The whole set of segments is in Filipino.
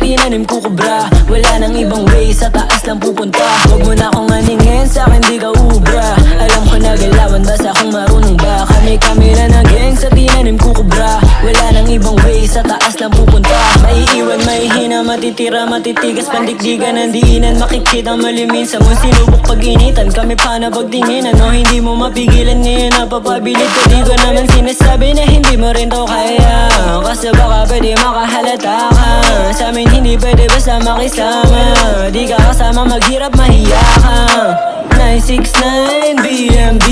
tinanim ko kubra. Wala nang ibang way, sa taas lang pupunta. Huwag mo na akong aningin, sa'kin di ka ubra. Alam ko na galawan, basta kung marunong ba. Kami na na gang, sa tinanim ko kubra. Wala nang ibang way, sa taas lang pupunta. Maiiwan, mahihina, matitira, matitigas, pandikdigan ng diinan. Makikita malimin sa mong sinubok pag-initan. Kami pa na pagtingin, ano hindi mo mapigilan. Ngayon napapabilit ko, di ko naman sinasabi na hindi mo rin to kaya. Kasi baka pwede makahalata ka. Sa amin hindi pwede basta makisama. Di ka kasama, maghirap, mahiya ka. 969 BMB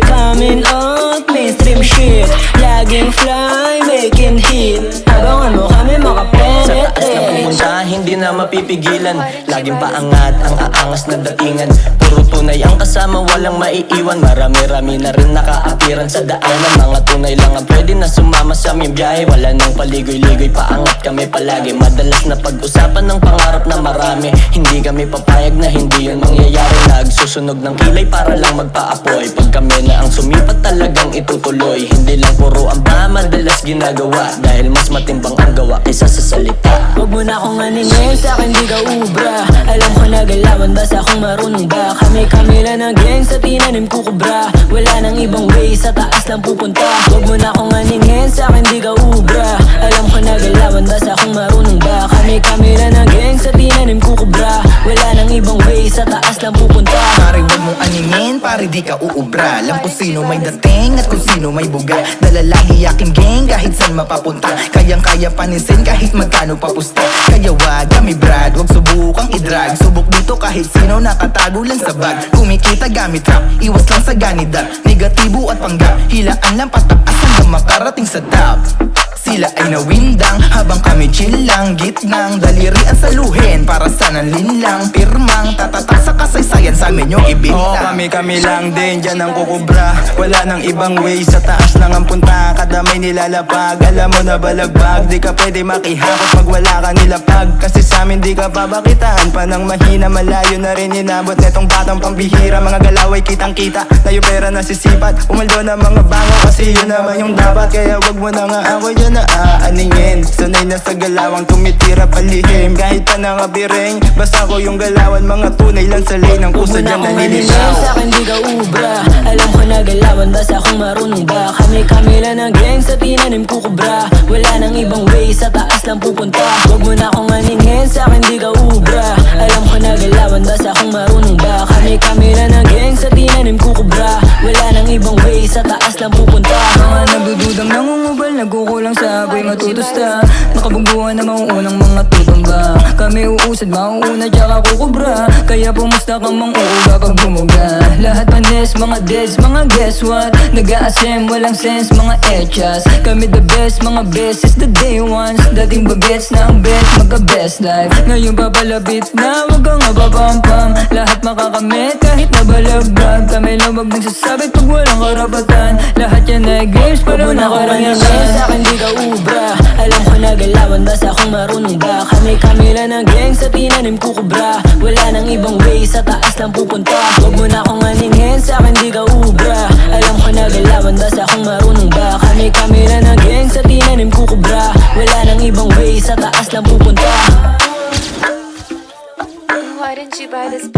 coming out, mainstream shit. Laging fly, making hit. Abangan mo kami Sa taas na makapenetrate. pumunta, hindi na mapipigilan. Laging paangat, ang aangas na datingan. Puro tunay ang kasama, walang maiiwan. Marami-rami na rin nakaapiran sa daanan. Mga tunay lang ang pwede na sumama sa aming biyahe. Wala nang paligoy-ligoy, paangat kami palagi. Madalas na pag-usapan ng pangarap na marami. Hindi kami papayag na hindi yun mangyayari. Nagsusunog ng kilay para lang magpaapoy. Pag kami na ang sumipat, talagang itutuloy. Hindi lang puro ang ba, madalas ginagawa. Dahil mas matimbang ang gawa kaysa sa salita. Huwag mo na akong aningin, sa'kin di ka ubra. Alam ko na galawan, basta kung marunong ba. Kami lang na gang, sa tinanim ko kubra. Wala nang ibang way, sa taas lang pupunta. Huwag mo na akong aningin, sa'kin di ka ubra. Alam ko na galawan, basta kung marunong ba. Kami lang na gang, sa tinanim ko kubra. Wala nang ibang way, sa taas lang pupunta. Pare wag mong aningin, pare di ka uubra. Alam kung sino may dating at kung sino may buga. Dala lagi aking gang kahit saan mapapunta. Kayang-kaya paninsin kahit magkano papusta. Kaya wag kami brad, wag subukang i-drag. Subok dito kahit sino nakatago lang sa bag. Kumikita gamit rap, iwas lang sa ganida. Negatibo at panggap, hilaan lang pataas hanggang makarating sa top. Sila ay nawindang habang kami chill lang. Gitnang daliri ang saluhin para sa nanlinlang. Pirmang tatatak sa kasaysayan sa amin yung ibintang. Kami lang din, dyan ang kukubra. Wala nang ibang way, sa taas lang ang punta. Kada may nilalapag, alam mo na balagbag. Di ka pwede makihakot pag wala ka nilapag. Kasi sa amin di ka pabakitaan pa ng mahina. Malayo na rin inabot netong batang pambihira. Mga galaway kitang kita, tayo pera nasisipat. Umaldo na mga bango kasi yun naman yung dapat. Kaya wag mo na nga ako dyan na aaningin. Sanay na sa galawang tumitira palihim. Kahit pa nangabiring, basta ko yung galawan. Mga tunay lang sa lane ng kusa dyan nalilinaw. Sa'kin di ka ubra. Alam ko na galawan, basta kung marunong ba. Kami lang na gang, sa tinanim ko kubra. Wala nang ibang way, sa taas lang pupunta. Huwag mo na akong aningin, sa'kin di ka ubra. Alam ko na galawan, basta kung marunong ba. Kami lang na gang, sa tinanim ko kubra. Wala nang ibang way, sa taas lang pupunta. Mga nagdududang nangungubal, nagkukulang sa apoy matutusta. Nakabugbuhan na mauunang mga tutumba. Kami uusad, mauuna, tsaka kukubra. Kaya pumusta ka mang uuga pag bumuga. Lahat panes, mga deads, mga guess what? Nag-a-asem, walang sense, mga etchas. Kami the best, mga best is the day ones. Dating bagets na ang bet, magka-best life. Ngayon papalapit na, wag kang mapapampam. Lahat makakamit kahit nabalagbag. Kami lang wag nagsasabi pag walang karapatan. Lahat yan ay games, pero nakarangasan. Sa'kin di ka ubra. Alam ko na galawan, basta kung marunong ba. Kami lang na gang, sa tinanim ko kubra. Wala nang ibang way, sa taas lang pupunta. Huwag mo na akong aningin, sa'kin di ka ubra. Alam ko na galawan, basta kung marunong ba. Kami lang na gang, sa tinanim ko kubra. Wala nang ibang way, sa taas lang pupunta. Why didn't you buy this?